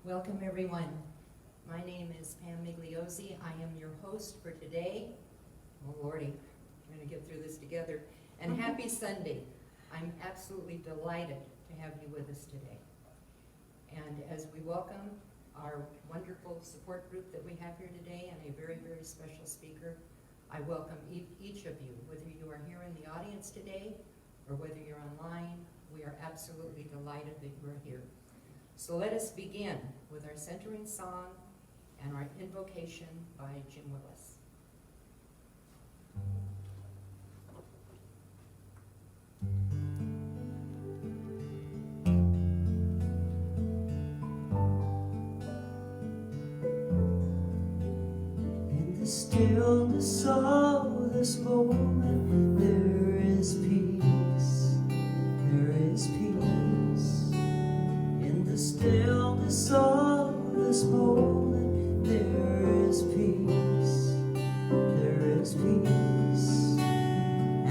Welcome everyone. My name is Pam Migliozzi. I am your host for today. Oh Lordy, we're going to get through this together. And happy Sunday. I'm absolutely delighted to have you with us today. And as we welcome our wonderful support group that we have here today and a very, very special speaker, I welcome each of you, whether you are here in the audience today or whether you're online. We are absolutely delighted that you are here. So let us begin with our centering song and our invocation by Jim Willis. In the stillness of this moment, there is peace, there is peace. In the stillness of this moment, there is peace, there is peace.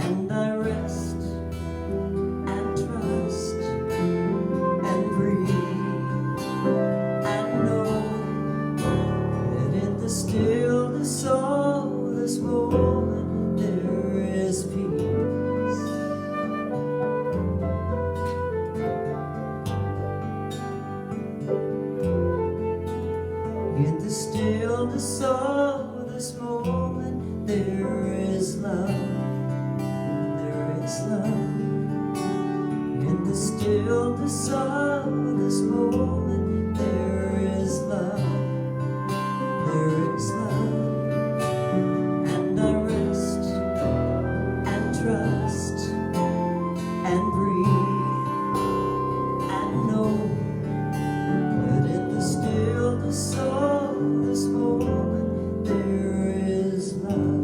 And I rest and trust and breathe and know that in the stillness of this moment, there is peace. In the stillness of this moment, there is love, there is love. In the stillness of this moment, there is love, there is love. And I rest and trust and breathe and know that in the stillness of this moment, there is love.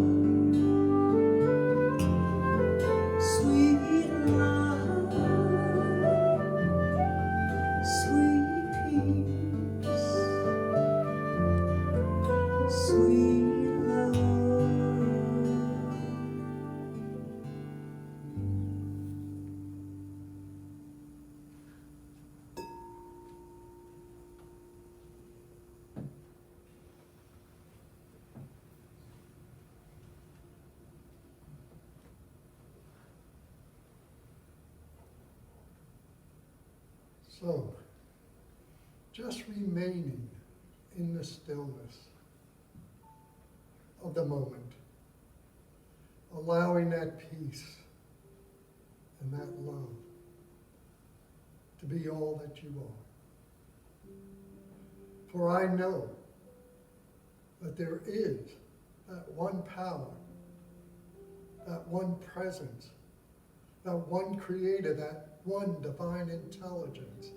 Sweet love, sweet peace, sweet love. So, just remaining in the stillness of the moment, allowing that peace and that love to be all that you are. For I know that there is that one power, that one presence, that one creator, that one divine intelligence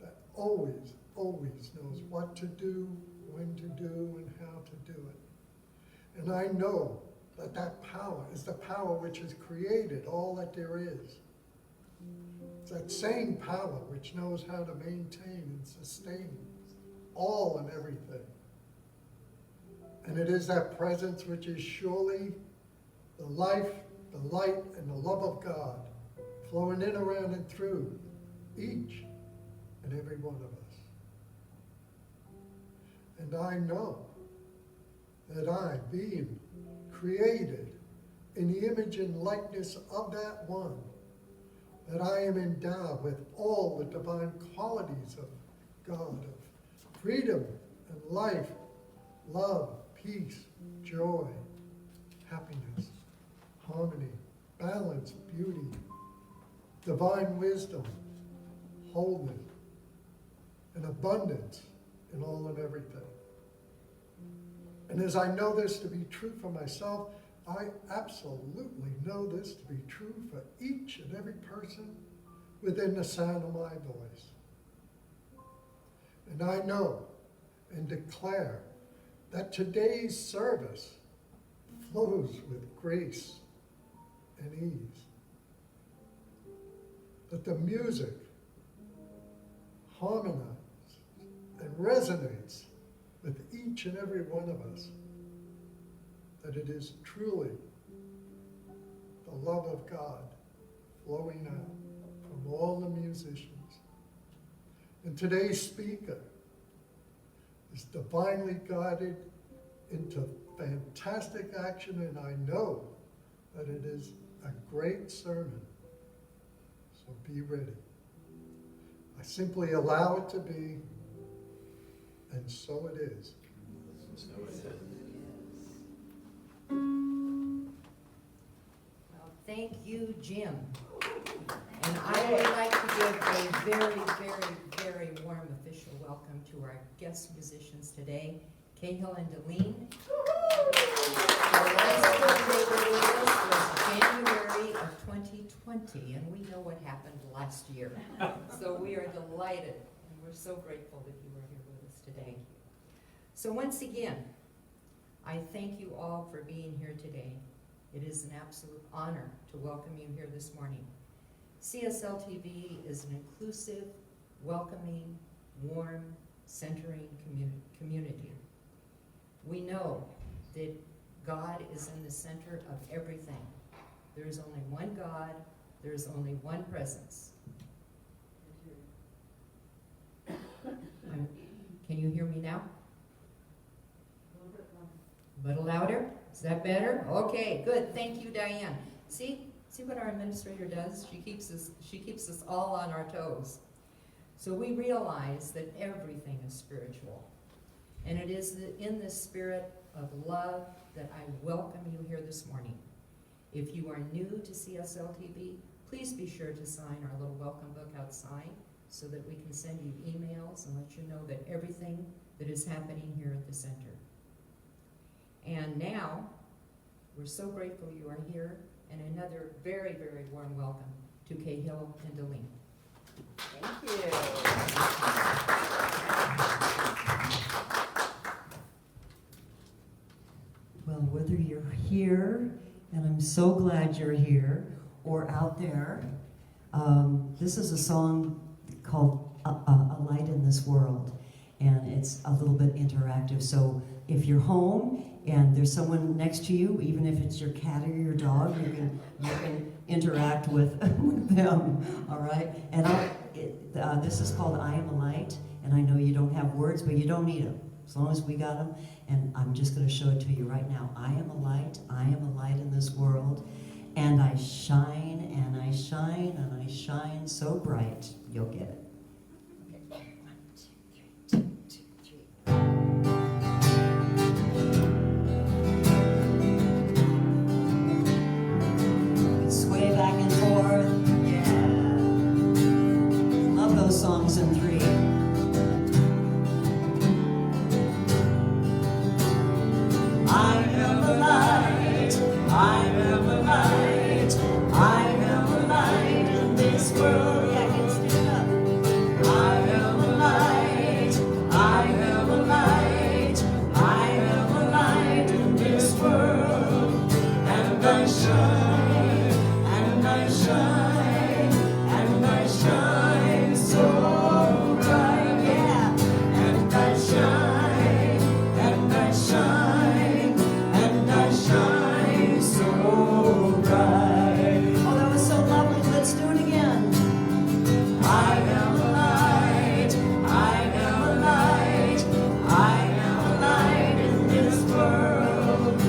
that always, always knows what to do, when to do, and how to do it. And I know that that power is the power which has created all that there is. It's that same power which knows how to maintain and sustain all and everything. And it is that presence which is surely the life, the light, and the love of God flowing in, around, and through each and every one of us. And I know that I, being created in the image and likeness of that one, that I am endowed with all the divine qualities of God, of freedom and life, love, peace, joy, happiness, harmony, balance, beauty, divine wisdom, wholeness, and abundance in all and everything. And as I know this to be true for myself, I absolutely know this to be true for each and every person within the sound of my voice. And I know and declare that today's service flows with grace and ease. That the music harmonizes and resonates with each and every one of us. That it is truly the love of God flowing out from all the musicians. And today's speaker is divinely guided into fantastic action, and I know that it is a great sermon. So be ready. I simply allow it to be, and so it is. Well, thank you, Jim. And I would like to give a very, very, very warm official welcome to our guest musicians today, Cahill and Deline. The last time they were with us was January of 2020, and we know what happened last year. So we are delighted, and we're so grateful that you are here with us today. So once again, I thank you all for being here today. It is an absolute honor to welcome you here this morning. CSL-TV is an inclusive, welcoming, warm, centering community. We know that God is in the center of everything. There is only one God, there is only one presence. Can you hear me now? A little louder? Is that better? Okay, good. Thank you, Diane. See what our administrator does? She keeps us all on our toes. So we realize that everything is spiritual. And it is in this spirit of love that I welcome you here this morning. If you are new to CSL-TV, please be sure to sign our little welcome book outside so that we can send you emails and let you know that everything that is happening here at the center. And now, we're so grateful you are here, and another very, very warm welcome to Cahill and Deline. Thank you. Well, whether you're here, and I'm so glad you're here, or out there, this is a song called A Light in This World, and it's a little bit interactive. So if you're home and there's someone next to you, even if it's your cat or your dog, you can interact with them, all right? And this is called I Am a Light, and I know you don't have words, but you don't need them, as long as we got them. And I'm just going to show it to you right now. I am a light in this world, and I shine, and I shine, and I shine so bright, you'll get it. Okay. 1, 2, 3, 2, 2, 3. Sway back and forth, yeah. Love those songs in 3. I am a light, I am a light, I am a light in this world. Yeah, I can stand up. I am a light, I am a light, I am a light in this world. And I shine, and I shine, and I shine so bright. Yeah, and I shine, and I shine, and I shine so bright. Oh, that was so lovely. Let's do it again. I am a light, I am a light, I am a light in this world.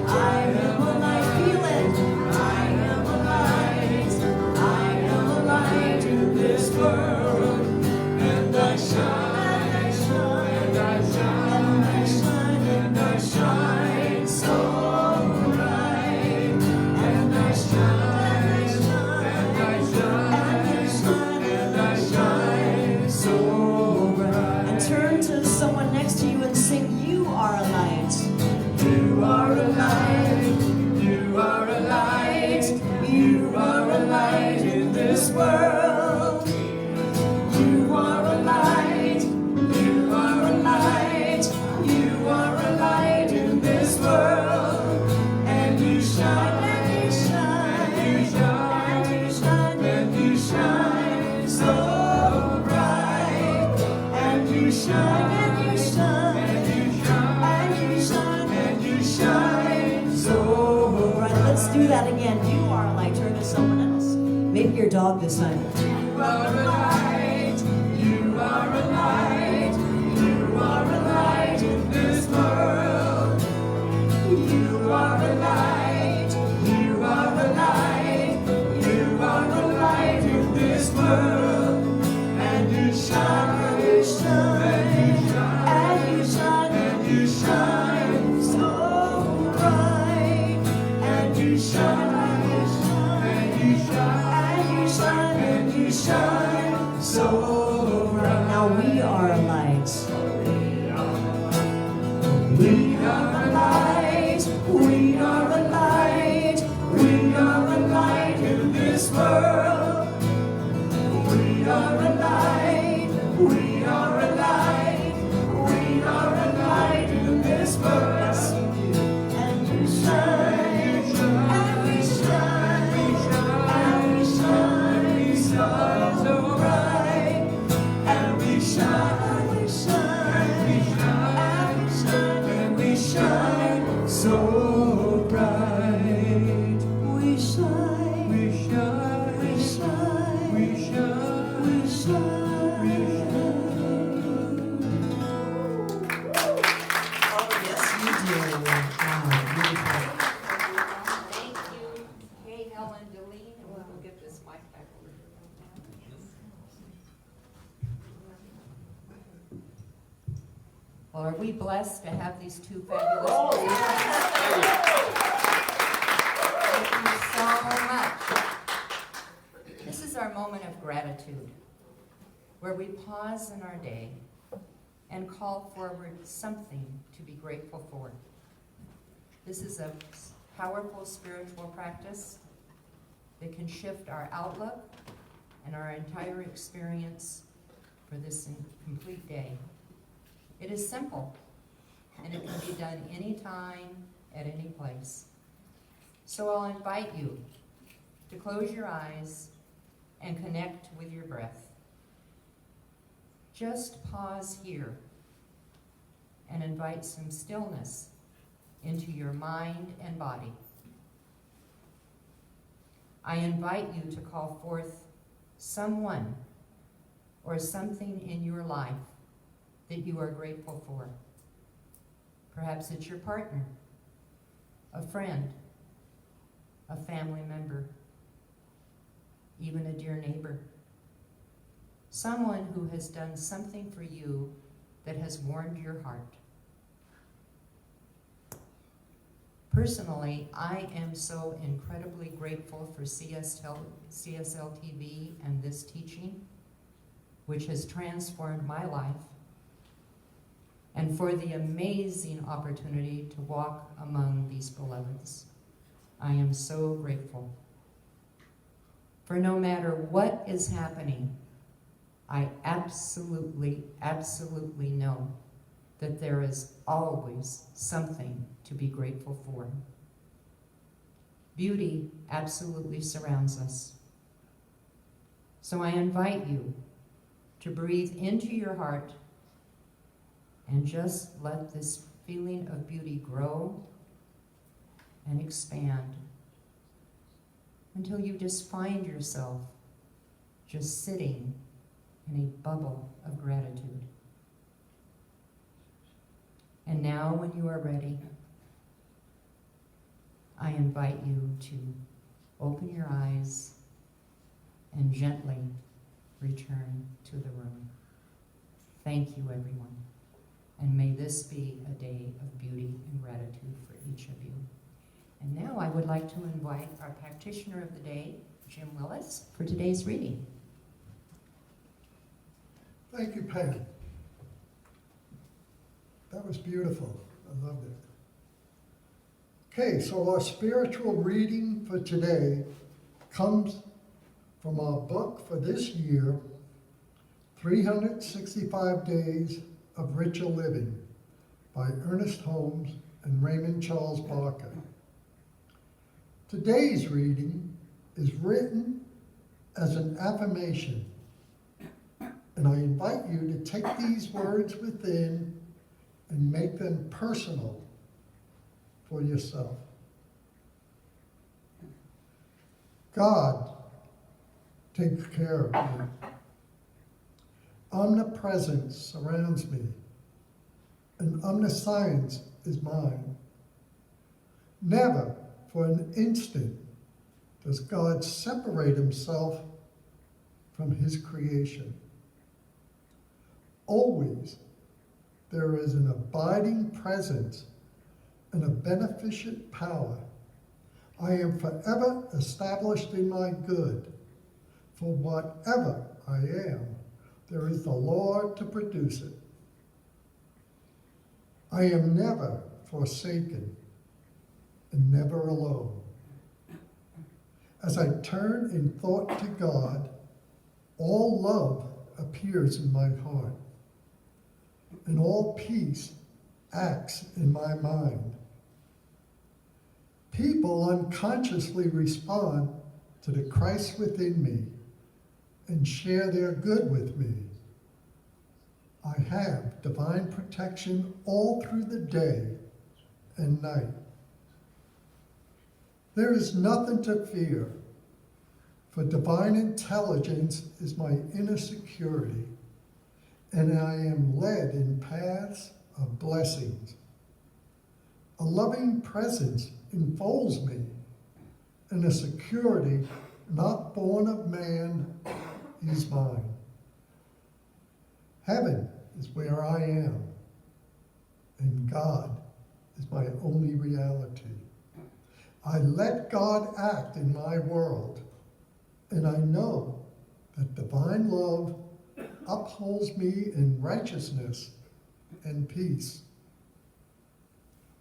I am a light, feel it. I am a light, I am a light in this world. And I shine, and I shine, and I shine, and I shine, and I shine so bright. And I shine, and I shine, and I shine so bright. And turn to someone next to you and sing, "You are a light. You are a light. You are a light. You are a light in this world. You are a light. You are a light. You are a light in this world. And you shine, and you shine, and you shine, and you shine, and you shine so bright. And you shine, and you shine, and you shine, and you shine, and you shine so bright. Let's do that again. You are a light. Turn to someone else. Maybe your dog this time. You are a light. You world, and you shine, you shine, and you shine, and you shine so bright, and you shine, you shine, and you shine, and you shine, and you shine so bright. Now we are lights. We are a light, we are a light, we are a light in this world. We are a light, we are a light, we are a light in this world. And we shine, and we shine, and we shine so bright. And we shine, we shine, we shine, and we shine so bright. We shine, we shine, we shine, we shine, we shine. Oh, yes, you do. Wow, beautiful. Thank you. Hey, Helen, Deline, and we'll get this mic back over here. Well, are we blessed to have these two fabulous ladies? Thank you so much. This is our moment of gratitude, where we pause in our day and call forward something to be grateful for. This is a powerful spiritual practice that can shift our outlook and our entire experience for this complete day. It is simple, and it can be done anytime, at any place. So I'll invite you to close your eyes and connect with your breath. Just pause here and invite some stillness into your mind and body. I invite you to call forth someone or something in your life that you are grateful for. Perhaps it's your partner, a friend, a family member, even a dear neighbor. Someone who has done something for you that has warmed your heart. Personally, I am so incredibly grateful for CSL TV and this teaching, which has transformed my life, and for the amazing opportunity to walk among these beloveds. I am so grateful. For no matter what is happening, I absolutely, absolutely know that there is always something to be grateful for. Beauty absolutely surrounds us. So I invite you to breathe into your heart and just let this feeling of beauty grow and expand until you just find yourself just sitting in a bubble of gratitude. And now, when you are ready, I invite you to open your eyes and gently return to the room. Thank you, everyone. And may this be a day of beauty and gratitude for each of you. And now I would like to invite our practitioner of the day, Jim Willis, for today's reading. Thank you, Pam. That was beautiful. I loved it. Okay, so our spiritual reading for today comes from our book for this year, 365 Days of Richer Living by Ernest Holmes and Raymond Charles Barker. Today's reading is written as an affirmation, and I invite you to take these words within and make them personal for yourself. God takes care of me. Omnipresence surrounds me, and omniscience is mine. Never for an instant does God separate himself from his creation. Always there is an abiding presence and a beneficent power. I am forever established in my good. For whatever I am, there is the Lord to produce it. I am never forsaken and never alone. As I turn in thought to God, all love appears in my heart, and all peace acts in my mind. People unconsciously respond to the Christ within me and share their good with me. I have divine protection all through the day and night. There is nothing to fear, for divine intelligence is my inner security, and I am led in paths of blessings. A loving presence enfolds me, and a security not born of man is mine. Heaven is where I am, and God is my only reality. I let God act in my world, and I know that divine love upholds me in righteousness and peace.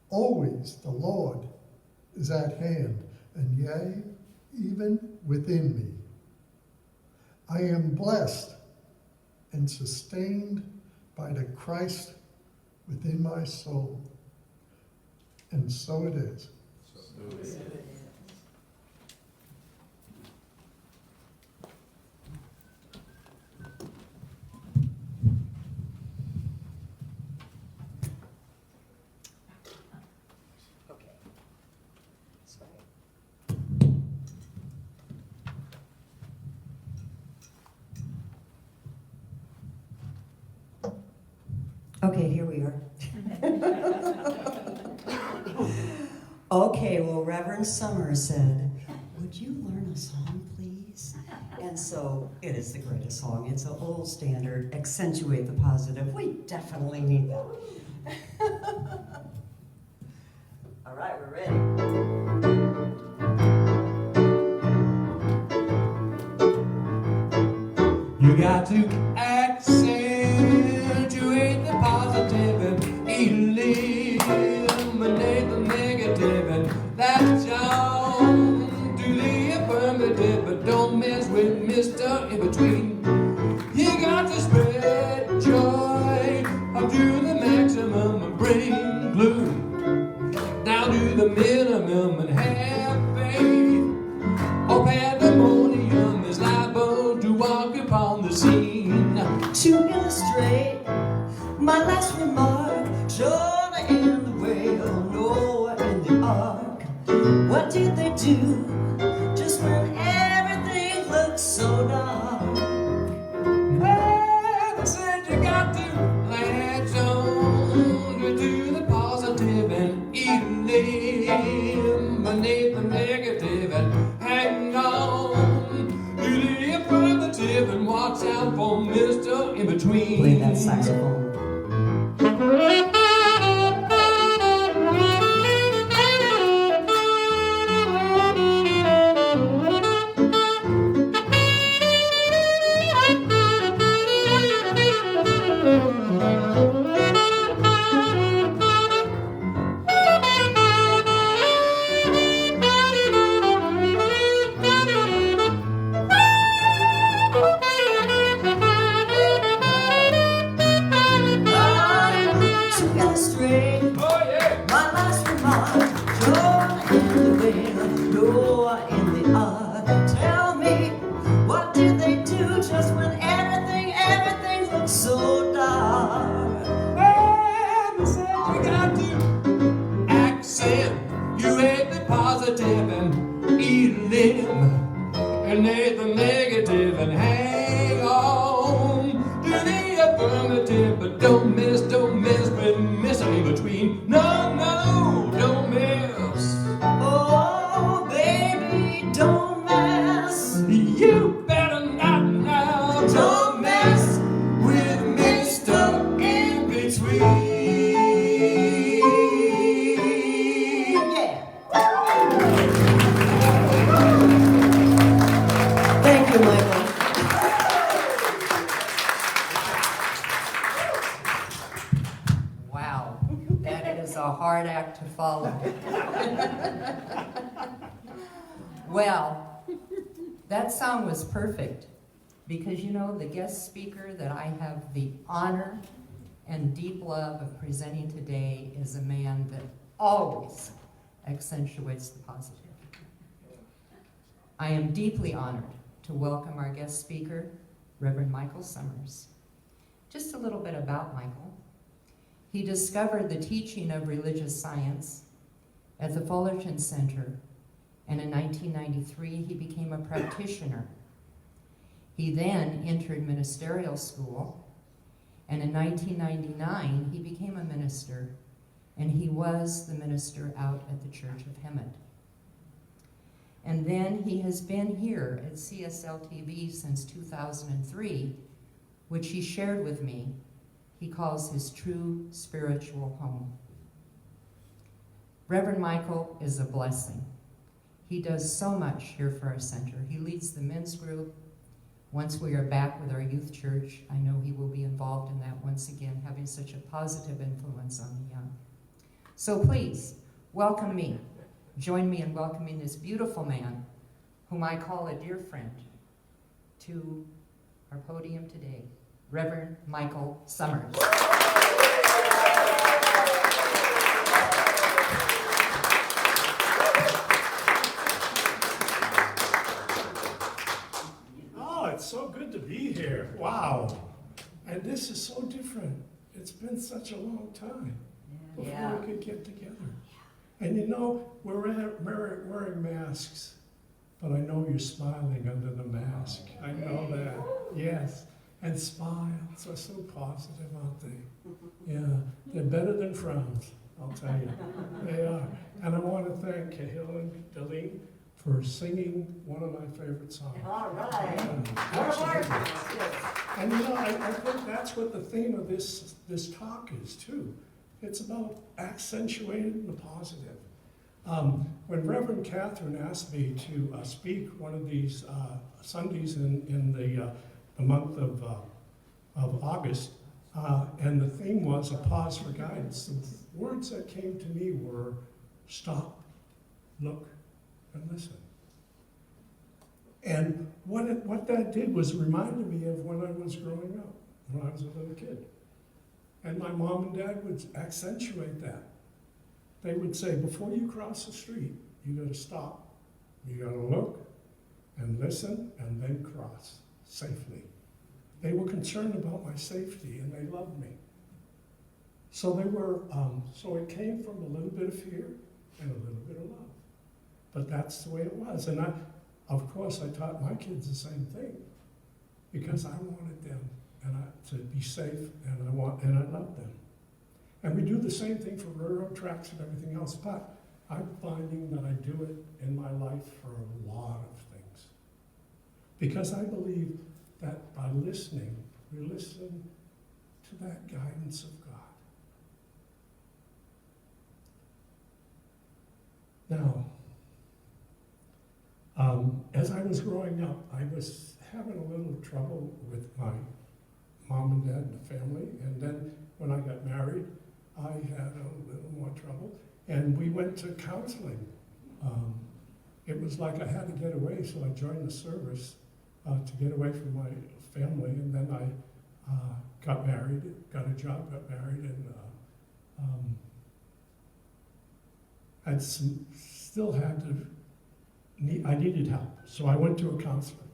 Always the Lord is at hand, and yea, even within me. I am blessed and sustained by the Christ within my soul. And so it is. Okay. Sorry. Okay, here we are. Okay, well, Reverend Summer said, would you learn a song, please? And so it is the greatest song. It's an old standard, accentuate the positive. We definitely need that. All right, we're ready. You got to accentuate the positive and eliminate the negative, and that's on to the affirmative, but don't mess with Mr. In Between. You got to spread joy up to the maximum and bring gloom down to the minimum, and have faith. Oh, pandemonium is liable to walk upon the scene. To illustrate my last remark, Jonah and the whale, Noah and the ark. What did they do just when everything looked so dark? Well, I said you got to latch on to the positive and eliminate the negative, and hang on to the affirmative, and watch out for Mr. In Between. Play that saxophone. To don't mess with Mr. In Between. Yeah. Thank you, Michael. Wow, that is a hard act to follow. Well, that song was perfect because, you know, the guest speaker that I have the honor and deep love of presenting today is a man that always accentuates the positive. I am deeply honored to welcome our guest speaker, Reverend Michael Summers. Just a little bit about Michael. He discovered the teaching of religious science at the Fullerton Center, and in 1993 he became a practitioner. He then entered ministerial school, and in 1999 he became a minister, and he was the minister out at the Church of Hemet. And then he has been here at CSL TV since 2003, which he shared with me he calls his true spiritual home. Reverend Michael is a blessing. He does so much here for our center. He leads the men's group. Once we are back with our youth church, I know he will be involved in that once again, having such a positive influence on the young. So please, welcome me. Join me in welcoming this beautiful man, whom I call a dear friend, to our podium today, Reverend Michael Summers. Oh, it's so good to be here. Wow. And this is so different. It's been such a long time before we could get together. And you know, we're wearing masks, but I know you're smiling under the mask. I know that, yes. And smiles are so positive, aren't they? Yeah, they're better than frowns, I'll tell you. They are. And I want to thank Cahill and Darlene for singing one of my favorite songs. All right. And you know, I think that's what the theme of this talk is too. It's about accentuating the positive. When Reverend Catherine asked me to speak one of these Sundays in the month of August, and the theme was a pause for guidance, the words that came to me were stop, look, and listen. And what that did was reminded me of when I was growing up, when I was a little kid. And my mom and dad would accentuate that. They would say, before you cross the street, you gotta stop. You gotta look and listen and then cross safely. They were concerned about my safety and they loved me. So they were, so it came from a little bit of fear and a little bit of love. But that's the way it was. And of course, I taught my kids the same thing because I wanted them to be safe, and I love them. And we do the same thing for railroad tracks and everything else, but I'm finding that I do it in my life for a lot of things. Because I believe that by listening, we listen to that guidance of God. Now, as I was growing up, I was having a little trouble with my mom and dad and the family, and then when I got married, I had a little more trouble, and we went to counseling. It was like I had to get away, so I joined the service to get away from my family, and then I got married, got a job, got married, and I needed help, so I went to a counselor.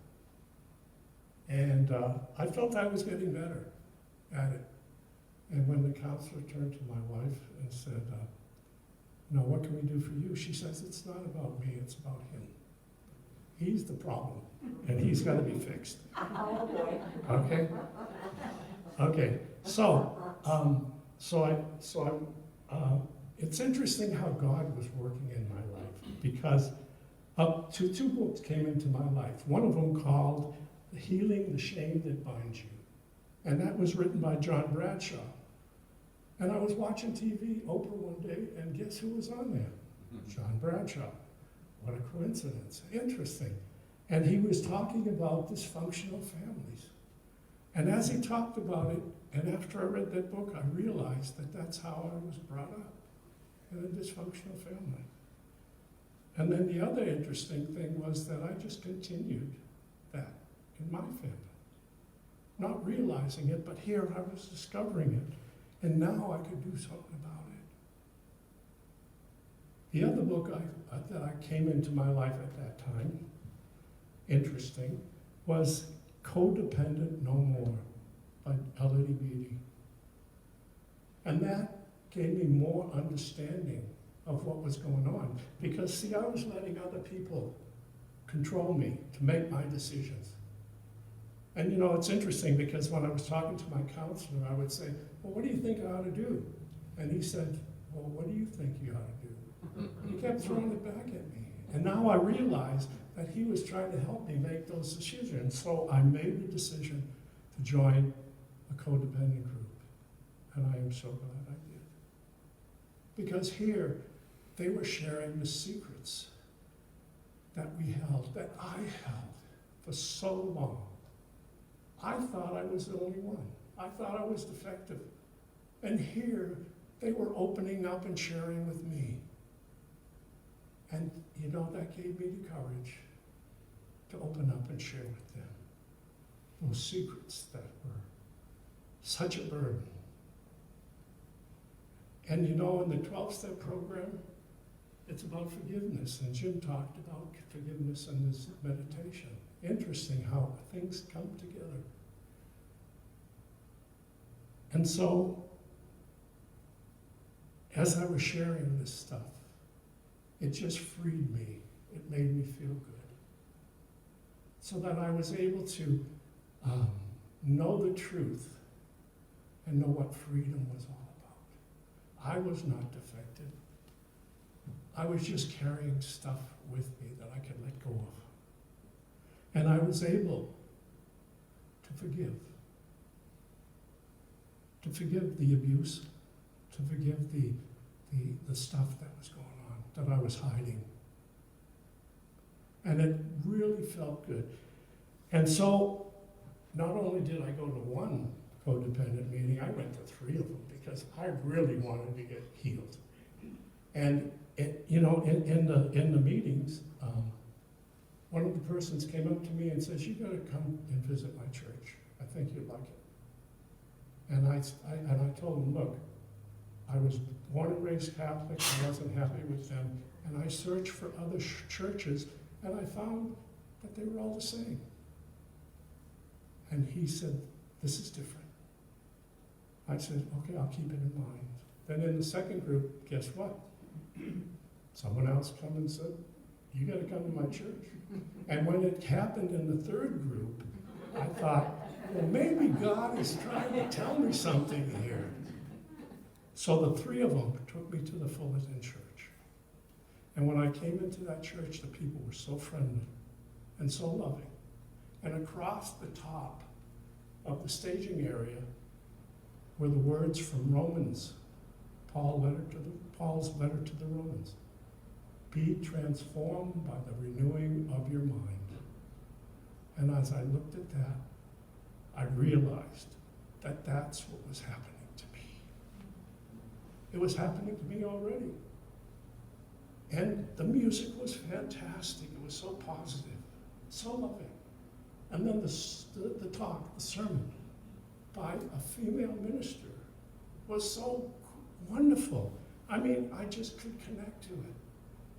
And I felt I was getting better at it. And when the counselor turned to my wife and said, no, what can we do for you? She says, it's not about me, it's about him. He's the problem, and he's got to be fixed. Okay? Okay, it's interesting how God was working in my life, because two books came into my life. One of them called Healing the Shame That Binds You. And that was written by John Bradshaw. And I was watching TV, Oprah one day, and guess who was on there? John Bradshaw. What a coincidence. Interesting. And he was talking about dysfunctional families. And as he talked about it, and after I read that book, I realized that that's how I was brought up, in a dysfunctional family. And then the other interesting thing was that I just continued that in my family. Not realizing it, but here I was discovering it. And now I could do something about it. The other book that I came into my life at that time, interesting, was Codependent No More by Elodie Beatty. And that gave me more understanding of what was going on. Because, see, I was letting other people control me to make my decisions. And you know, it's interesting because when I was talking to my counselor, I would say, well, what do you think I ought to do? And he said, well, what do you think you ought to do? He kept throwing it back at me. And now I realize that he was trying to help me make those decisions. So I made the decision to join a codependent group. And I am so glad I did. Because here, they were sharing the secrets that we held, that I held for so long. I thought I was the only one. I thought I was defective. And here, they were opening up and sharing with me. And you know, that gave me the courage to open up and share with them those secrets that were such a burden. And you know, in the 12-step program, it's about forgiveness. And Jim talked about forgiveness in this meditation. Interesting how things come together. And so, as I was sharing this stuff, it just freed me. It made me feel good. So that I was able to know the truth and know what freedom was all about. I was not defective. I was just carrying stuff with me that I could let go of. And I was able to forgive. To forgive the abuse, to forgive the stuff that was going on, that I was hiding. And it really felt good. And so, not only did I go to one codependent meeting, I went to 3 of them because I really wanted to get healed. And you know, in the meetings, one of the persons came up to me and says, "You got to come and visit my church. I think you'd like it." And I told him, "Look, I was born and raised Catholic. I wasn't happy with them, and I searched for other churches, and I found that they were all the same." And he said, "This is different." I said, "Okay, I'll keep it in mind." Then in the second group, guess what? Someone else come and said, "You got to come to my church." And when it happened in the third group, I thought, well, maybe God is trying to tell me something here. So the 3 of them took me to the Fullerton church. And when I came into that church, the people were so friendly and so loving. And across the top of the staging area were the words from Romans, Paul's letter to the Romans. Be transformed by the renewing of your mind. And as I looked at that, I realized that that's what was happening to me. It was happening to me already. And the music was fantastic. It was so positive, so loving. And then the talk, the sermon by a female minister was so wonderful. I mean, I just could connect to it.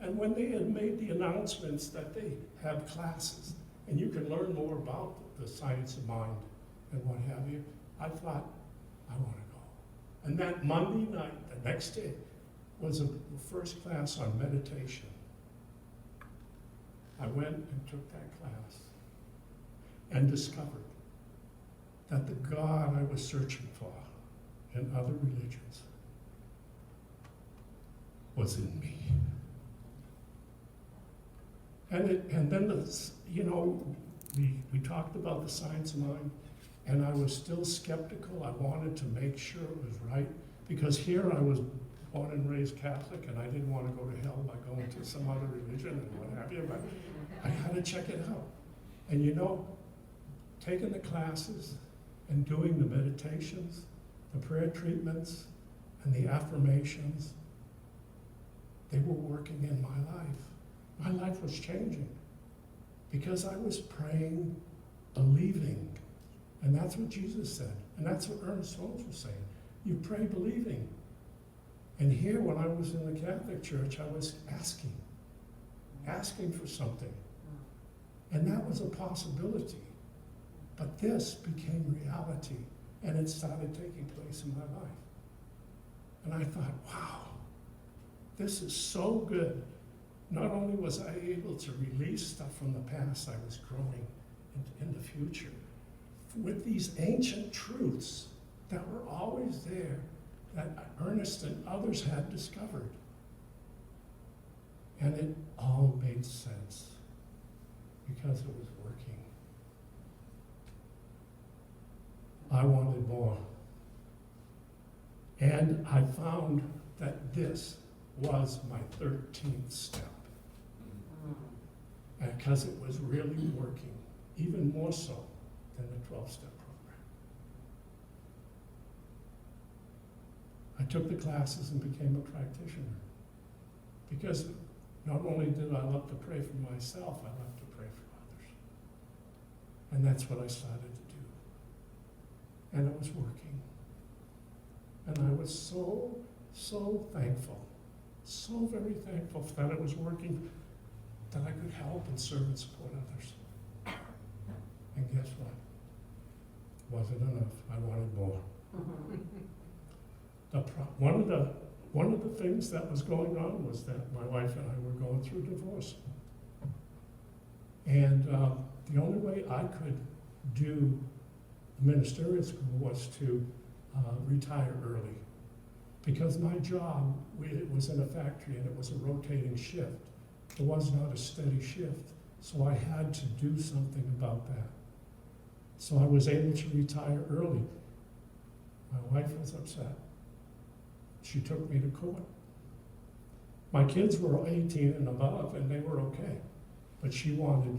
And when they had made the announcements that they have classes, and you can learn more about the science of mind and what have you, I thought, I want to go. And that Monday night, the next day, was the first class on meditation. I went and took that class and discovered that the God I was searching for in other religions was in me. And then we talked about the science of mind, and I was still skeptical. I wanted to make sure it was right, because here I was born and raised Catholic, and I didn't want to go to hell by going to some other religion and what have you, but I had to check it out. And you know, taking the classes and doing the meditations, the prayer treatments, and the affirmations, they were working in my life. My life was changing because I was praying, believing. And that's what Jesus said. And that's what Ernest Holmes was saying. You pray believing. And here, when I was in the Catholic Church, I was asking for something. And that was a possibility. But this became reality, and it started taking place in my life. And I thought, wow, this is so good. Not only was I able to release stuff from the past, I was growing in the future with these ancient truths that were always there, that Ernest and others had discovered. And it all made sense because it was working. I wanted more. And I found that this was my 13th step. Because it was really working, even more so than the 12-step program. I took the classes and became a practitioner. Because not only did I love to pray for myself, I love to pray for others. And that's what I started to do. And it was working. And I was so thankful, so very thankful that it was working, that I could help and serve and support others. And guess what? Wasn't enough. I wanted more. One of the things that was going on was that my wife and I were going through divorce. And the only way I could do ministerial school was to retire early. Because my job, it was in a factory and it was a rotating shift. It was not a steady shift, so I had to do something about that. So I was able to retire early. My wife was upset. She took me to court. My kids were 18 and above, and they were okay. But she wanted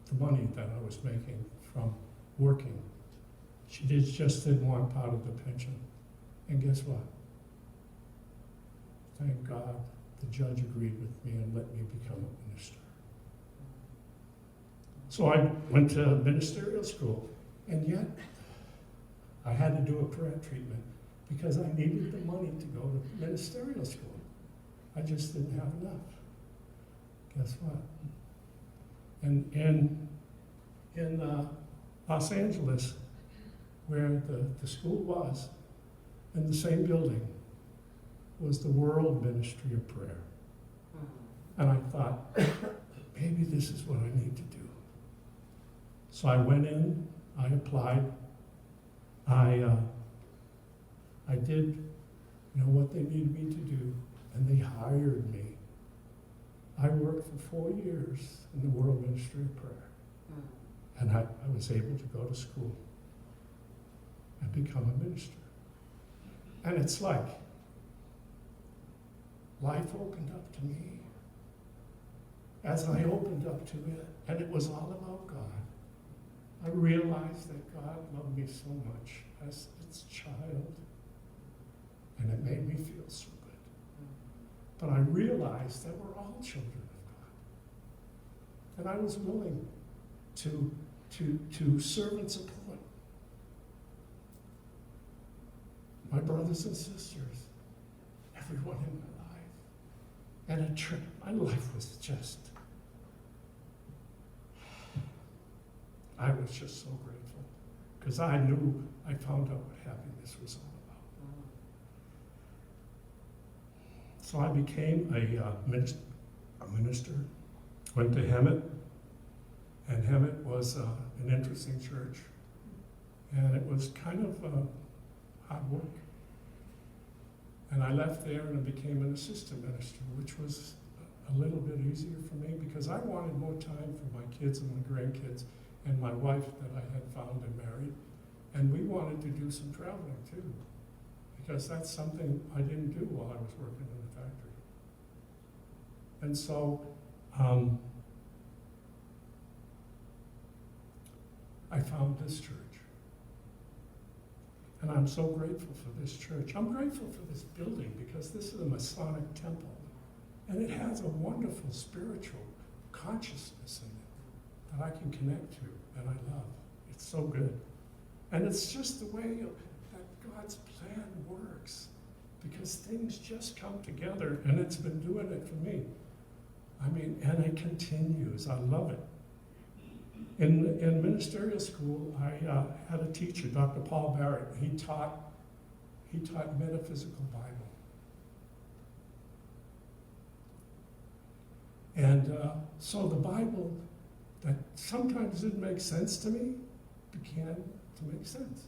the money that I was making from working. She just didn't want part of the pension. And guess what? Thank God the judge agreed with me and let me become a minister. So I went to ministerial school, and yet I had to do a prayer treatment because I needed the money to go to ministerial school. I just didn't have enough. Guess what? And in Los Angeles, where the school was, in the same building, was the World Ministry of Prayer. And I thought, maybe this is what I need to do. So I went in, I applied, I did, what they needed me to do, and they hired me. I worked for 4 years in the World Ministry of Prayer. And I was able to go to school and become a minister. And it's like, life opened up to me as I opened up to it, and it was all about God. I realized that God loved me so much as its child, and it made me feel so good. But I realized that we're all children of God. And I was willing to serve and support my brothers and sisters, everyone in my life. And my life was just, I was just so grateful, because I knew, I found out what happiness was all about. So I became a minister, went to Hemet, and Hemet was an interesting church. And it was kind of hard work. And I left there and I became an assistant minister, which was a little bit easier for me because I wanted more time for my kids and my grandkids and my wife that I had found and married. And we wanted to do some traveling too, because that's something I didn't do while I was working in the factory. And so I found this church. And I'm so grateful for this church. I'm grateful for this building because this is a Masonic temple. And it has a wonderful spiritual consciousness in it that I can connect to and I love. It's so good. And it's just the way that God's plan works, because things just come together, and it's been doing it for me. I mean, and it continues. I love it. In ministerial school, I had a teacher, Dr. Paul Barrett. He taught metaphysical Bible. And so the Bible that sometimes didn't make sense to me began to make sense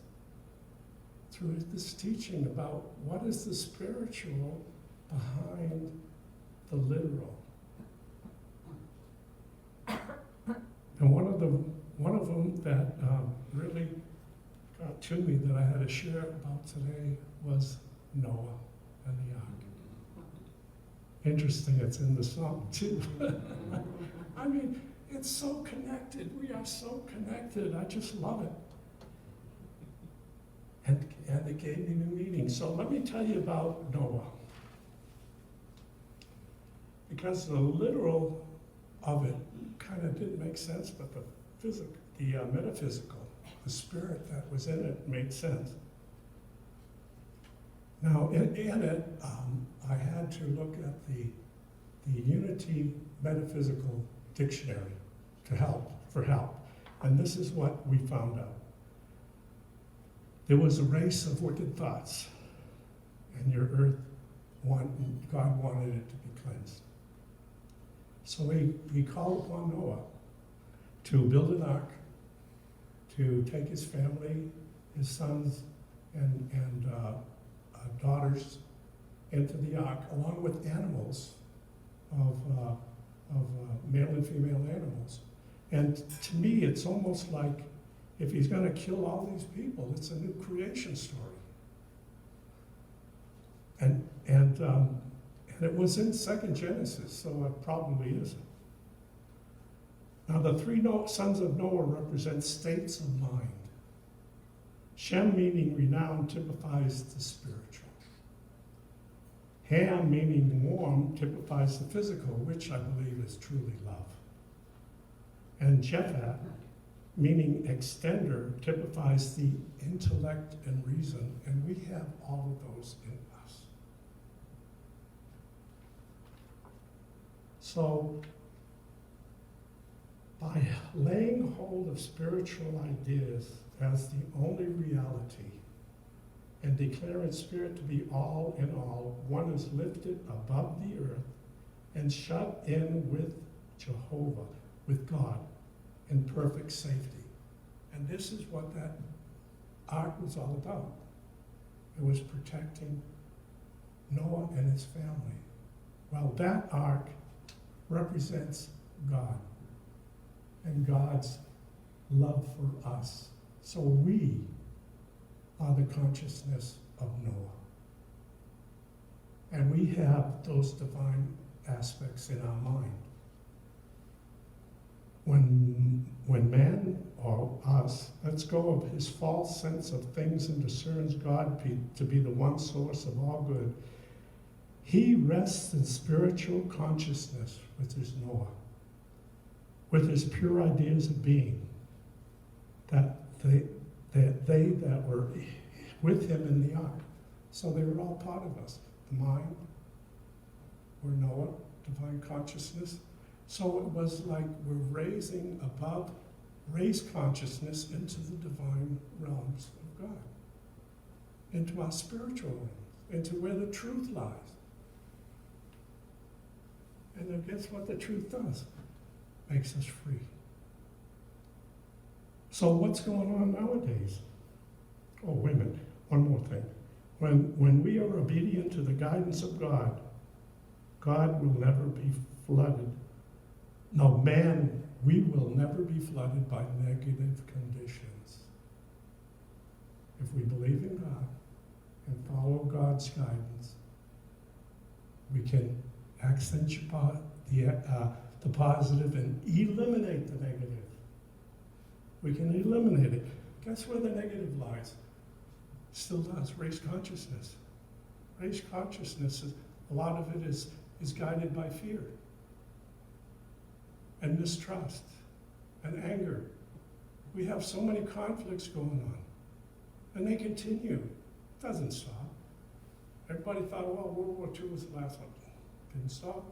through this teaching about what is the spiritual behind the literal. And one of them that really got to me that I had to share about today was Noah and the ark. Interesting, it's in the song too. I mean, it's so connected. We are so connected. I just love it. And it gave me new meaning. So let me tell you about Noah. Because the literal of it kind of didn't make sense, but the metaphysical, the spirit that was in it made sense. Now, in it, I had to look at the Unity Metaphysical Dictionary for help. And this is what we found out. There was a race of wicked thoughts, and your earth, God wanted it to be cleansed. So he called upon Noah to build an ark, to take his family, his sons, and daughters into the ark, along with animals of male and female animals. And to me, it's almost like if he's going to kill all these people, it's a new creation story. And it was in 2nd Genesis, so it probably isn't. Now, the three sons of Noah represent states of mind. Shem, meaning renown, typifies the spiritual. Ham, meaning warm, typifies the physical, which I believe is truly love. And Japheth, meaning extender, typifies the intellect and reason, and we have all of those in us. So, by laying hold of spiritual ideas as the only reality and declaring spirit to be all in all, one is lifted above the earth and shut in with Jehovah, with God, in perfect safety. And this is what that ark was all about. It was protecting Noah and his family. Well, that ark represents God and God's love for us. So we are the consciousness of Noah. And we have those divine aspects in our mind. When man, or us, lets go of his false sense of things and discerns God to be the one source of all good, he rests in spiritual consciousness with his Noah, with his pure ideas of being, that they were with him in the ark. So they were all part of us. The mind, we're Noah, divine consciousness. So it was like we're raise consciousness into the divine realms of God, into our spiritual realms, into where the truth lies. And then guess what the truth does? Makes us free. So what's going on nowadays? Oh, wait a minute, one more thing. When we are obedient to the guidance of God, God will never be flooded. No, man, we will never be flooded by negative conditions. If we believe in God and follow God's guidance, we can accentuate the positive and eliminate the negative. We can eliminate it. Guess where the negative lies? Still does, race consciousness. Race consciousness, a lot of it is guided by fear and mistrust and anger. We have so many conflicts going on, and they continue. It doesn't stop. Everybody thought, well, World War II was the last one. Didn't stop.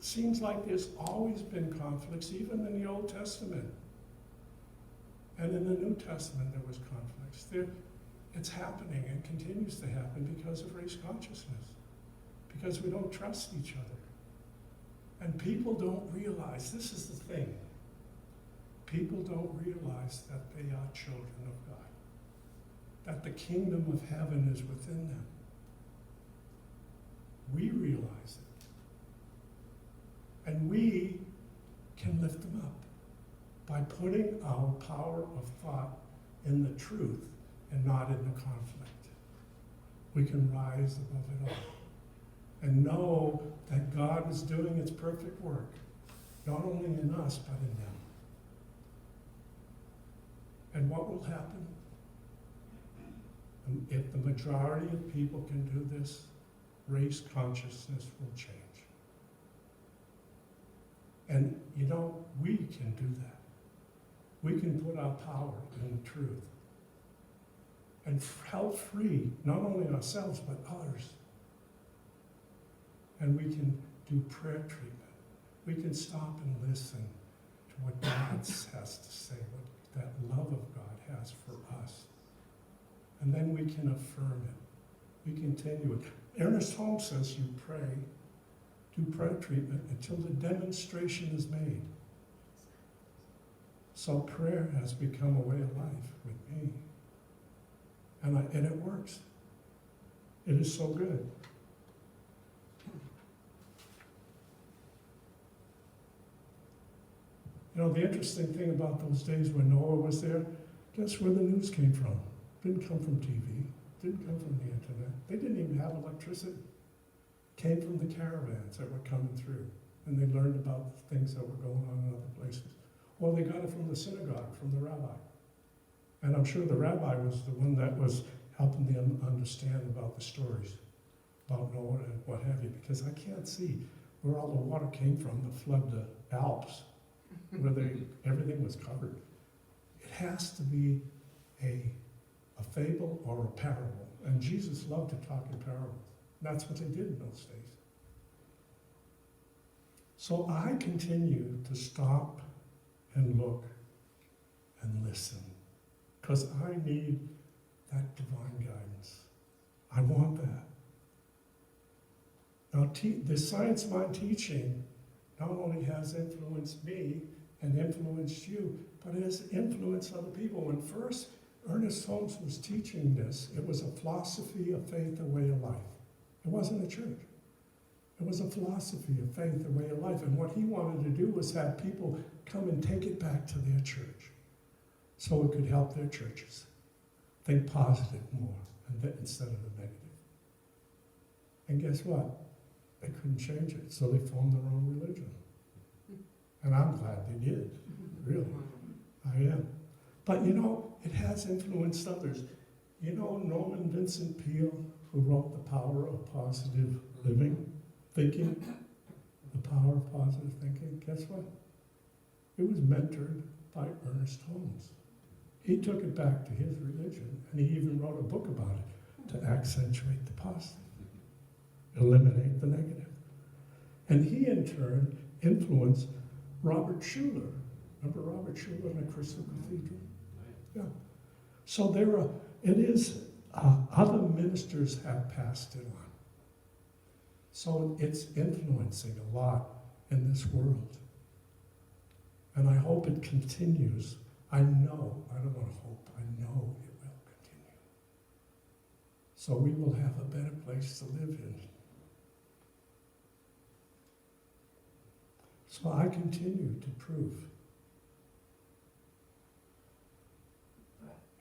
Seems like there's always been conflicts, even in the Old Testament. And in the New Testament, there was conflicts. It's happening and continues to happen because of race consciousness, because we don't trust each other. And people don't realize, this is the thing, people don't realize that they are children of God, that the kingdom of heaven is within them. We realize it. And we can lift them up by putting our power of thought in the truth and not in the conflict. We can rise above it all and know that God is doing its perfect work, not only in us, but in them. And what will happen? If the majority of people can do this, race consciousness will change. And you know, we can do that. We can put our power in the truth and help free not only ourselves but others. And we can do prayer treatment. We can stop and listen to what God has to say, what that love of God has for us. And then we can affirm it. We continue it. Ernest Holmes says you pray, do prayer treatment until the demonstration is made. So prayer has become a way of life with me. And it works. It is so good. You know, the interesting thing about those days when Noah was there, guess where the news came from? Didn't come from TV, didn't come from the internet. They didn't even have electricity. It came from the caravans that were coming through, and they learned about things that were going on in other places. Or they got it from the synagogue, from the rabbi. And I'm sure the rabbi was the one that was helping them understand about the stories about Noah and what have you, because I can't see where all the water came from to flood the Alps, where everything was covered. It has to be a fable or a parable. And Jesus loved to talk in parables. That's what they did in those days. So I continue to stop and look and listen, because I need that divine guidance. I want that. Now, the science mind teaching not only has influenced me and influenced you, but it has influenced other people. When first Ernest Holmes was teaching this, it was a philosophy of faith, a way of life. It wasn't a church. It was a philosophy of faith, a way of life. And what he wanted to do was have people come and take it back to their church so it could help their churches think positive more instead of the negative. And guess what? They couldn't change it, so they formed their own religion. And I'm glad they did, really. I am. But you know, it has influenced others. You know Norman Vincent Peale, who wrote The Power of Positive Living, Thinking? The Power of Positive Thinking. Guess what? It was mentored by Ernest Holmes. He took it back to his religion, and he even wrote a book about it to accentuate the positive, eliminate the negative. And he, in turn, influenced Robert Schuller. Remember Robert Schuller in the Crystal Cathedral? Yeah. So other ministers have passed it on. So it's influencing a lot in this world. And I hope it continues. I don't want to hope, I know it will continue. So we will have a better place to live in. So I continue to prove.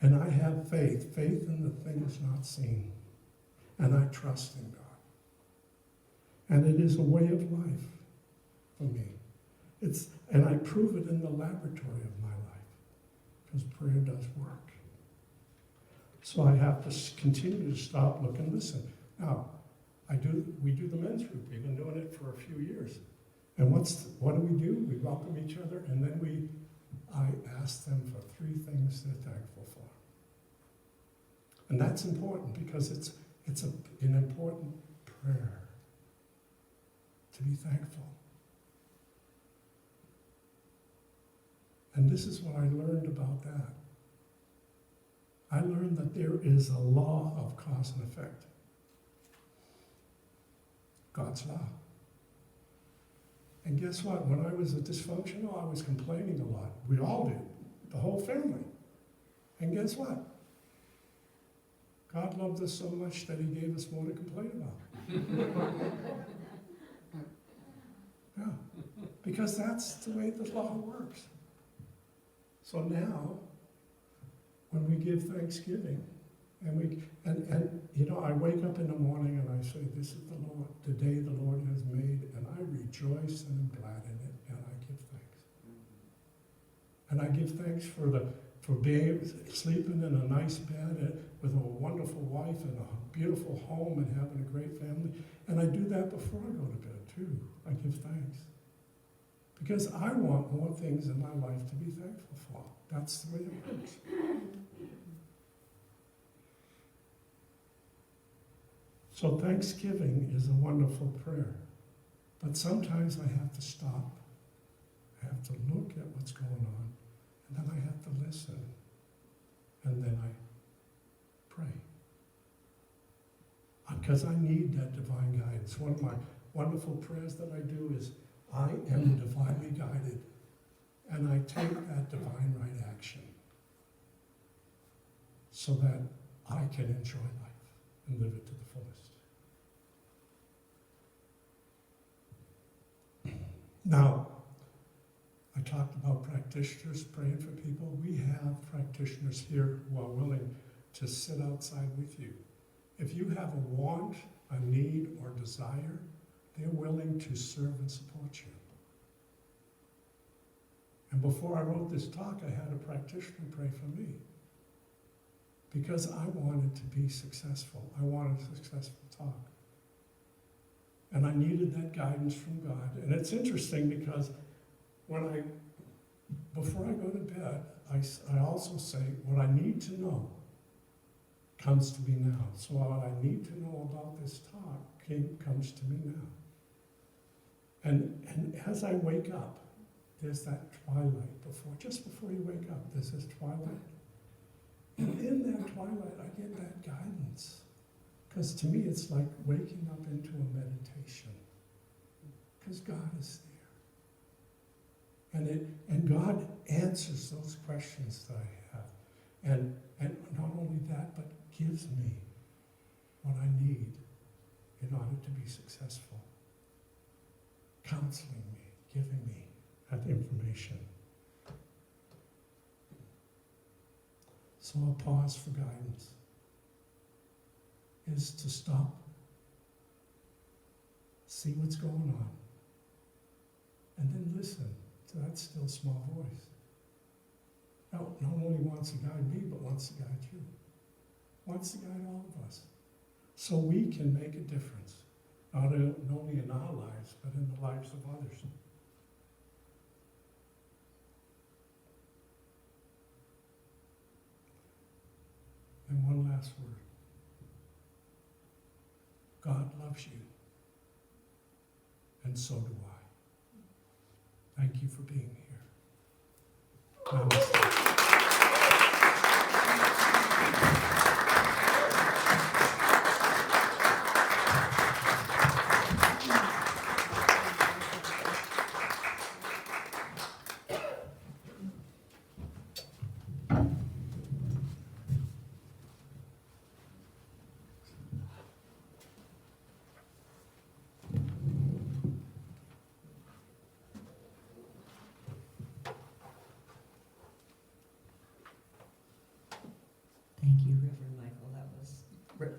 And I have faith in the things not seen. And I trust in God. And it is a way of life for me. And I prove it in the laboratory of my life, because prayer does work. So I have to continue to stop, look, and listen. Now, we do the men's group. We've been doing it for a few years. And what do? We welcome each other, and then I ask them for 3 things they're thankful for. And that's important because it's an important prayer to be thankful. And this is what I learned about that. I learned that there is a law of cause and effect. God's law. And guess what? When I was dysfunctional, I was complaining a lot. We all did. The whole family. And guess what? God loved us so much that he gave us more to complain about. Yeah. Because that's the way the law works. So now, when we give Thanksgiving, and you know, I wake up in the morning and I say, this is the day the Lord has made, and I rejoice and am glad in it, and I give thanks. And I give thanks for being sleeping in a nice bed with a wonderful wife and a beautiful home and having a great family. And I do that before I go to bed too. I give thanks. Because I want more things in my life to be thankful for. That's the way it works. So Thanksgiving is a wonderful prayer. But sometimes I have to stop. I have to look at what's going on. And then I have to listen. And then I pray. Because I need that divine guidance. One of my wonderful prayers that I do is, I am divinely guided, and I take that divine right action so that I can enjoy life and live it to the fullest. Now, I talked about practitioners praying for people. We have practitioners here who are willing to sit outside with you. If you have a want, a need, or desire, they're willing to serve and support you. And before I wrote this talk, I had a practitioner pray for me. Because I wanted to be successful. I wanted a successful talk. And I needed that guidance from God. And it's interesting because before I go to bed, I also say, what I need to know comes to me now. So what I need to know about this talk comes to me now. And as I wake up, there's that twilight just before you wake up, there's this twilight. And in that twilight, I get that guidance. Because to me, it's like waking up into a meditation. Because God is there. And God answers those questions that I have. And not only that, but gives me what I need in order to be successful. Counseling me, giving me that information. So a pause for guidance is to stop, see what's going on, and then listen to that still small voice. Now, not only wants to guide me, but wants to guide you. Wants to guide all of us. So we can make a difference. Not only in our lives, but in the lives of others. And one last word. God loves you. And so do I. Thank you for being here. Namaste.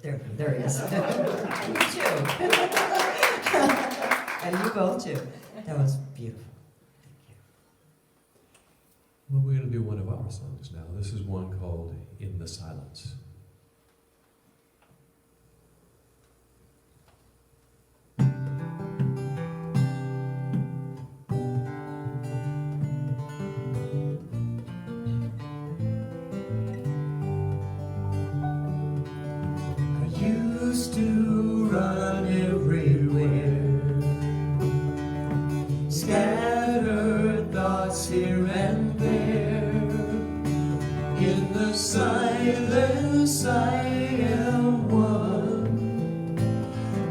There he is. And you too. And you both too. That was beautiful. Well, we're going to do one of our songs now. This is one called In the Silence. Used to run everywhere, scattered thoughts here and there. In the silence I am one.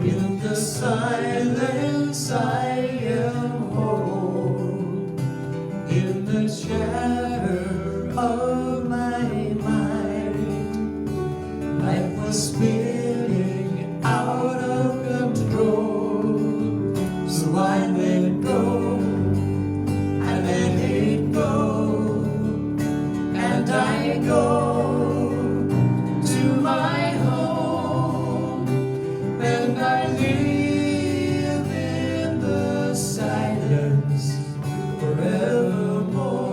In the silence I am whole. In the chatter of my mind, life was spinning out of control. So I let go, I let it go, and I go to my home, and I live in the silence forevermore.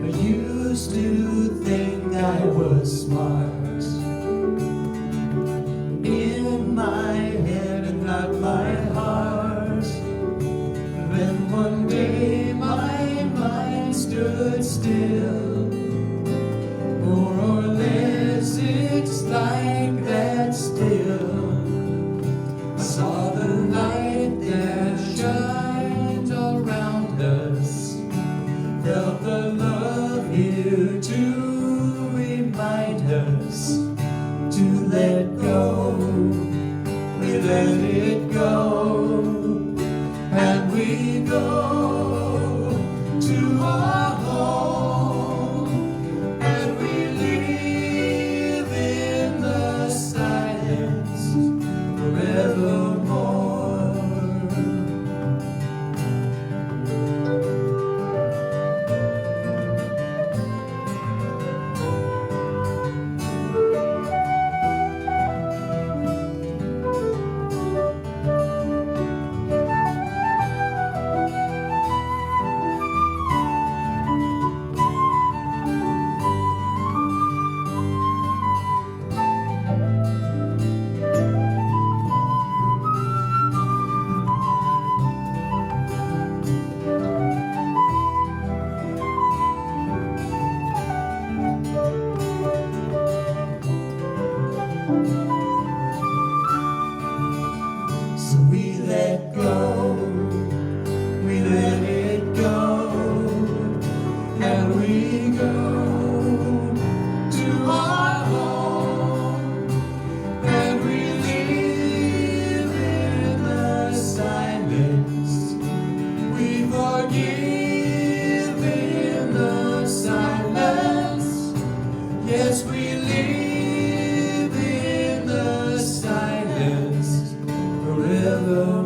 I used to think I was smart, in my head and not my heart. Then one day my mind stood still. More or less it's like that still. I saw the light that shines around us, felt the love here to remind us to let go. We let it go, and we go to our home, and we live in the silence forevermore. So we let go, we let it go, and we go to our home, and we live in the silence. We forgive in the silence. Yes, we live in the silence forevermore.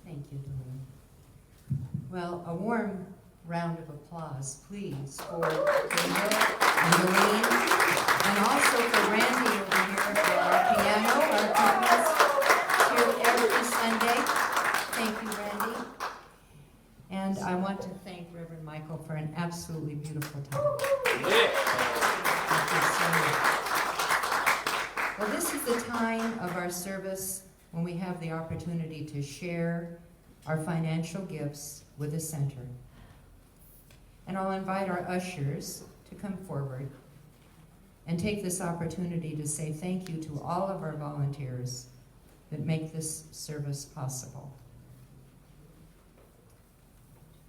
Thank you, Doreen. Well, a warm round of applause, please, for Danielle and Doreen, and also for Randy over here for our piano, our pianist here every Sunday. Thank you, Randy. And I want to thank Reverend Michael for an absolutely beautiful time. Thank you so much. Well, this is the time of our service when we have the opportunity to share our financial gifts with the center. And I'll invite our ushers to come forward and take this opportunity to say thank you to all of our volunteers that make this service possible.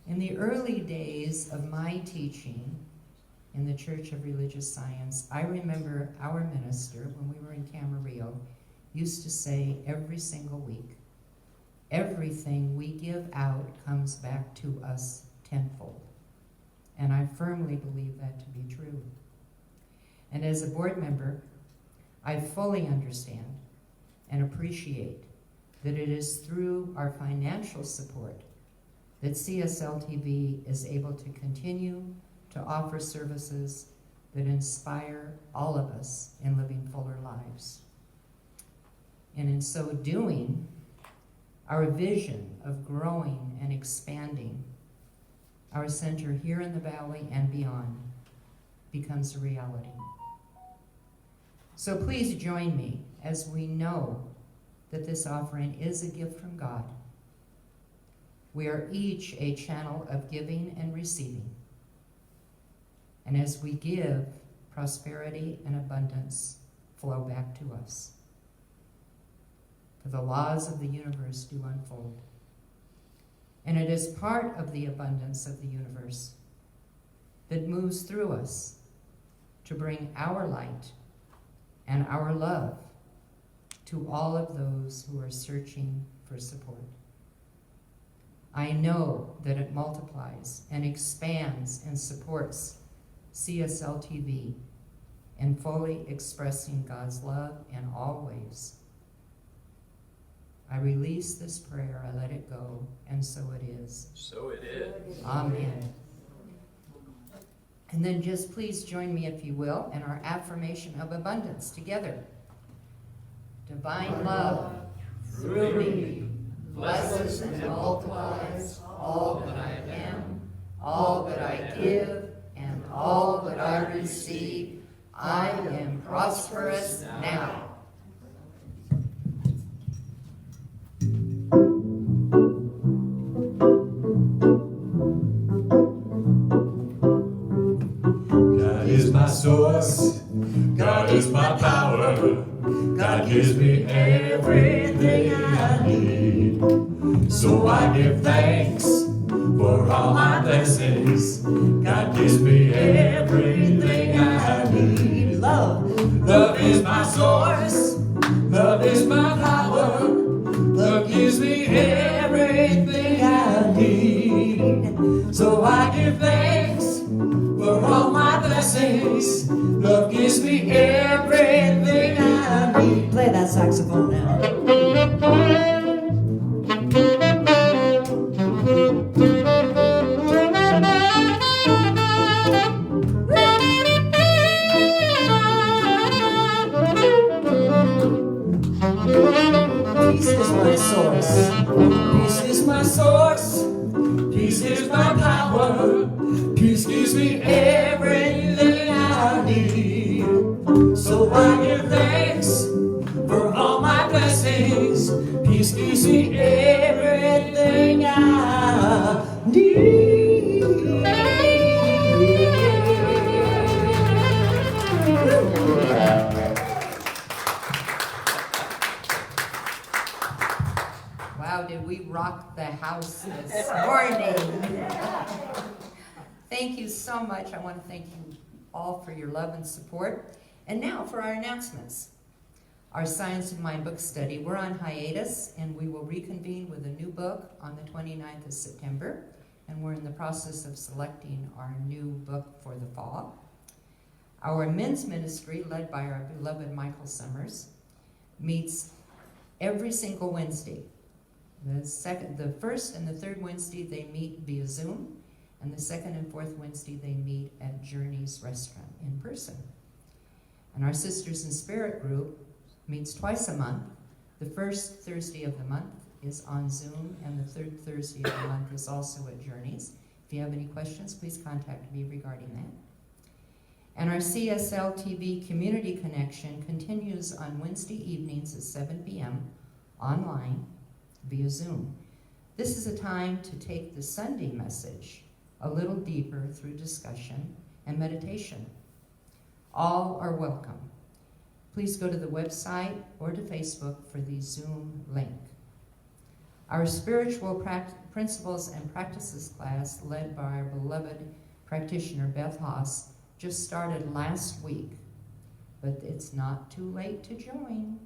In the early days of my teaching, in the Church of Religious Science, I remember our minister, when we were in Camarillo, used to say every single week, everything we give out comes back to us tenfold. And I firmly believe that to be true. And as a board member, I fully understand and appreciate that it is through our financial support that CSL-TV is able to continue to offer services that inspire all of us in living fuller lives. And in so doing, our vision of growing and expanding our center here in the Valley and beyond becomes a reality. So please join me as we know that this offering is a gift from God. We are each a channel of giving and receiving. And as we give, prosperity and abundance flow back to us. For the laws of the universe do unfold. And it is part of the abundance of the universe that moves through us to bring our light and our love to all of those who are searching for support. I know that it multiplies and expands and supports CSL-TV in fully expressing God's love in all ways. I release this prayer, I let it go, and so it is. So it is. Amen. And then just please join me, if you will, in our affirmation of abundance together. Divine love, through me, blesses and multiplies all that I am, all that I give, and all that I receive. I am prosperous now. God is my source, God is my power, God gives me everything I need. So I give thanks for all my blessings, God gives me everything I need. Love is my source, love is my power, love gives me everything I need. So I give thanks for all my blessings, love gives me everything I need. Play that saxophone now. Peace is my source. Peace is my source, peace is my power, peace gives me everything I need. So I give thanks for all my blessings, peace gives me everything I need. Wow, did we rock the house this morning? Thank you so much. I want to thank you all for your love and support. And now for our announcements. Our Science of Mind book study. We're on hiatus, and we will reconvene with a new book on the 29th of September. And we're in the process of selecting our new book for the fall. Our men's ministry, led by our beloved Michael Summers, meets every single Wednesday. The first and the third Wednesday they meet via Zoom, and the second and fourth Wednesday they meet at Journey's Restaurant in person. And our Sisters in Spirit group meets twice a month. The first Thursday of the month is on Zoom, and the third Thursday of the month is also at Journey's. If you have any questions, please contact me regarding that. And our CSL-TV Community Connection continues on Wednesday evenings at 7 p.m. online via Zoom. This is a time to take the Sunday message a little deeper through discussion and meditation. All are welcome. Please go to the website or to Facebook for the Zoom link. Our Spiritual Principles and Practices class, led by our beloved practitioner Beth Haas, just started last week, but it's not too late to join.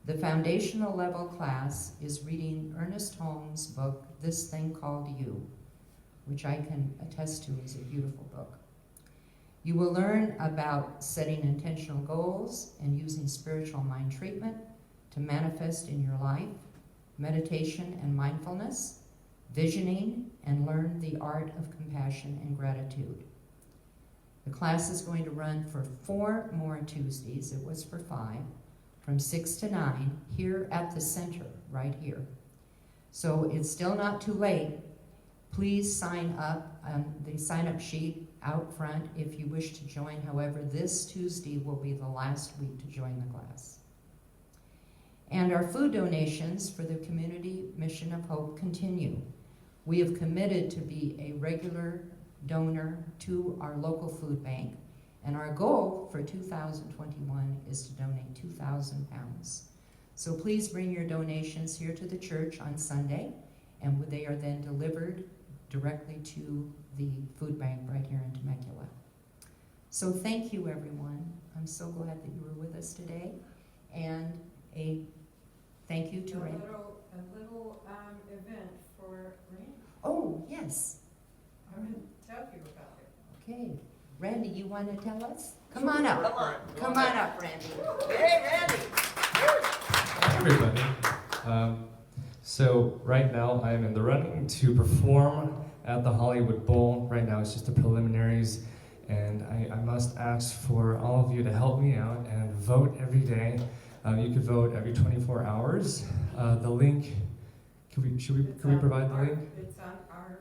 The foundational level class is reading Ernest Holmes' book, This Thing Called You, which I can attest to is a beautiful book. You will learn about setting intentional goals and using spiritual mind treatment to manifest in your life, meditation and mindfulness, visioning, and learn the art of compassion and gratitude. The class is going to run for 4 more Tuesdays. It was for 5, from 6 to 9, here at the center, right here. So it's still not too late. Please sign up on the sign-up sheet out front if you wish to join. However, this Tuesday will be the last week to join the class. And our food donations for the Community Mission of Hope continue. We have committed to be a regular donor to our local food bank, and our goal for 2021 is to donate 2,000 pounds. So please bring your donations here to the church on Sunday, and they are then delivered directly to the food bank right here in Temecula. So thank you, everyone. I'm so glad that you were with us today, and a thank you to Randy. A little event for Randy. Oh, yes. I'm going to tell you about it. Okay. Randy, you want to tell us? Come on up. Come on up, Randy. Hey, Randy. Hi, everybody. So right now I'm in the running to perform at the Hollywood Bowl. Right now it's just the preliminaries, and I must ask for all of you to help me out and vote every day. You could vote every 24 hours. The link, can we provide the link? It's on our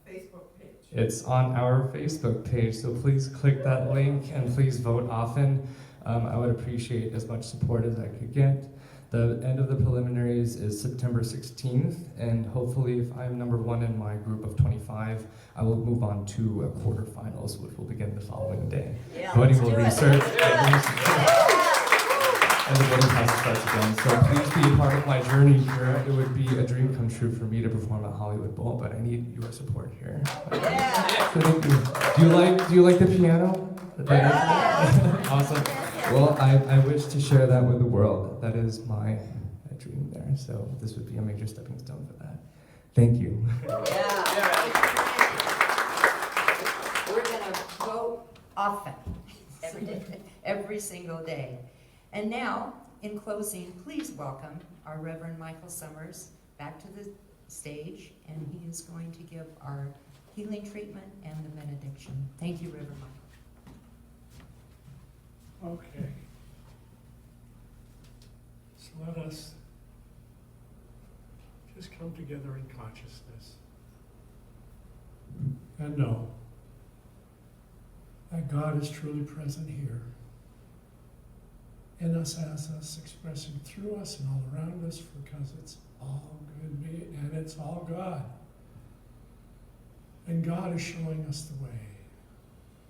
Facebook page. It's on our Facebook page, so please click that link and please vote often. I would appreciate as much support as I could get. The end of the preliminaries is September 16th, and hopefully if I'm number 1 in my group of 25, I will move on to quarterfinals, which will begin the following day. Yeah, Voting let's will do it. restart, and the voting process starts again. So please be a part of my journey here. It would be a dream come true for me to perform at Hollywood Bowl, but I need your support here. Yeah. So thank you. Do you like the piano? Yeah. Awesome. Well, I wish to share that with the world. That is my dream there. So this would be a major stepping stone for that. Thank you. Yeah. We're going to vote often. Every day. Every single day. And now, in closing, please welcome our Reverend Michael Summers back to the stage, and he is going to give our healing treatment and the benediction. Thank you, Reverend Michael. Okay. So let us just come together in consciousness and know that God is truly present here, in us, as us, expressing through us and all around us, because it's all good being, and it's all God. And God is showing us the way,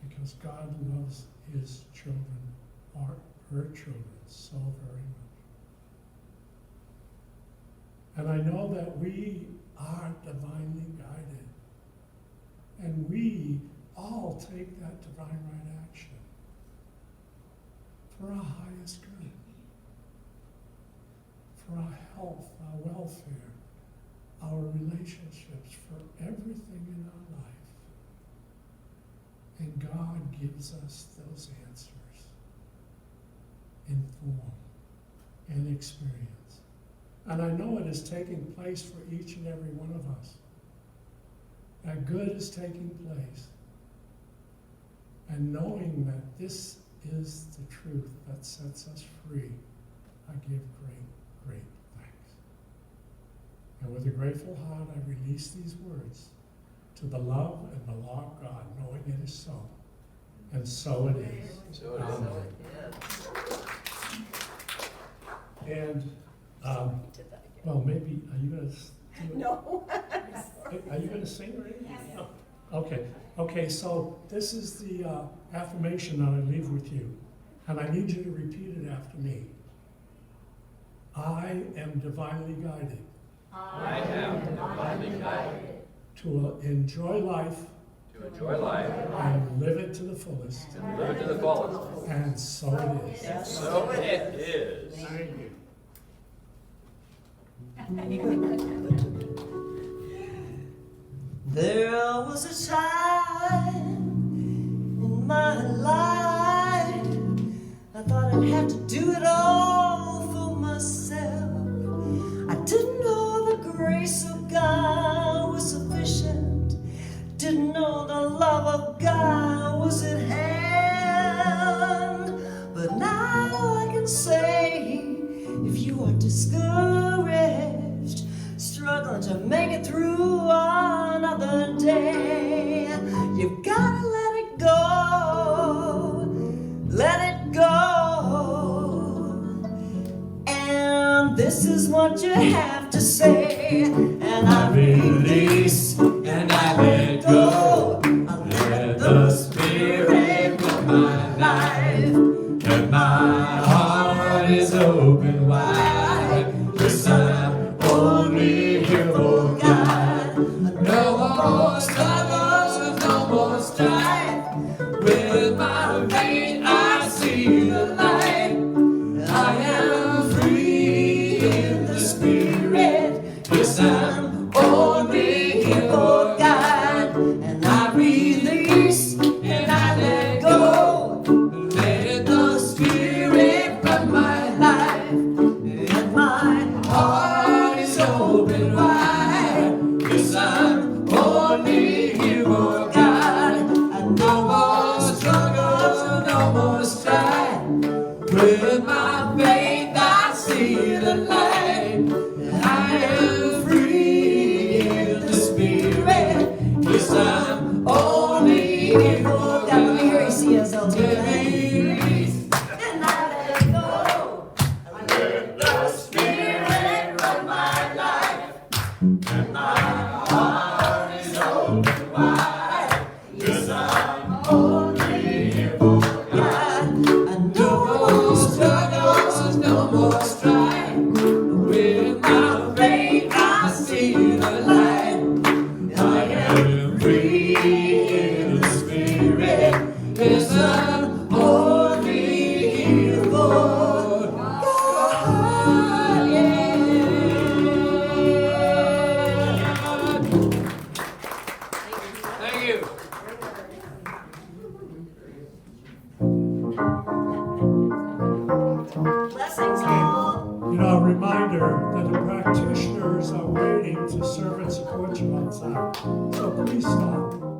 because God loves his children, or her children, so very much. And I know that we are divinely guided, and we all take that divine right action for our highest good, for our health, our welfare, our relationships, for everything in our life. And God gives us those answers in form and experience. And I know it is taking place for each and every one of us. That good is taking place. And knowing that this is the truth that sets us free, I give great, great thanks. And with a grateful heart, I release these words to the love and the law of God, knowing it is so. And so it is. So it is. And, well, maybe, are you going to do it? No. Are you going to sing or anything? Yes. No. Okay, so this is the affirmation that I leave with you. And I need you to repeat it after me. I am divinely guided. I am divinely guided To enjoy life. to enjoy life, and live it to the fullest. and live it to the fullest. And so it is. And so it is. Thank you. There was a time in my life I thought I'd have to do it all for myself. I didn't know the grace of God was sufficient, didn't know the love of God was at hand. But now I can say, if you are discouraged, struggling to make it through another day, you've gotta let it go, let it go. And this is what you have to say. And I release and I let go. I let the Spirit run my life, and my heart is open wide. 'Cause I'm only here for God. No more struggles, no more strife. With my faith I see the light. I am free in the Spirit. Yes, I'm only here for God. And I release and I let go. Let the Spirit run my life, and my heart is open wide. Yes, I'm only here for God. And no more struggles, no more strife. With my faith I see the light. I am free in the Spirit. Yes, I'm only here for God. Let me hear you see us all together. And I let go. I let the Spirit run my life, and my heart is open wide. Yes, I'm only here for God. And no more struggles, no more strife. With my faith I see the light. I am free in the Spirit. Yes, I'm only here for God. Thank you. Blessings all. You know, a reminder that the practitioners are waiting to serve and support you outside. So please stop.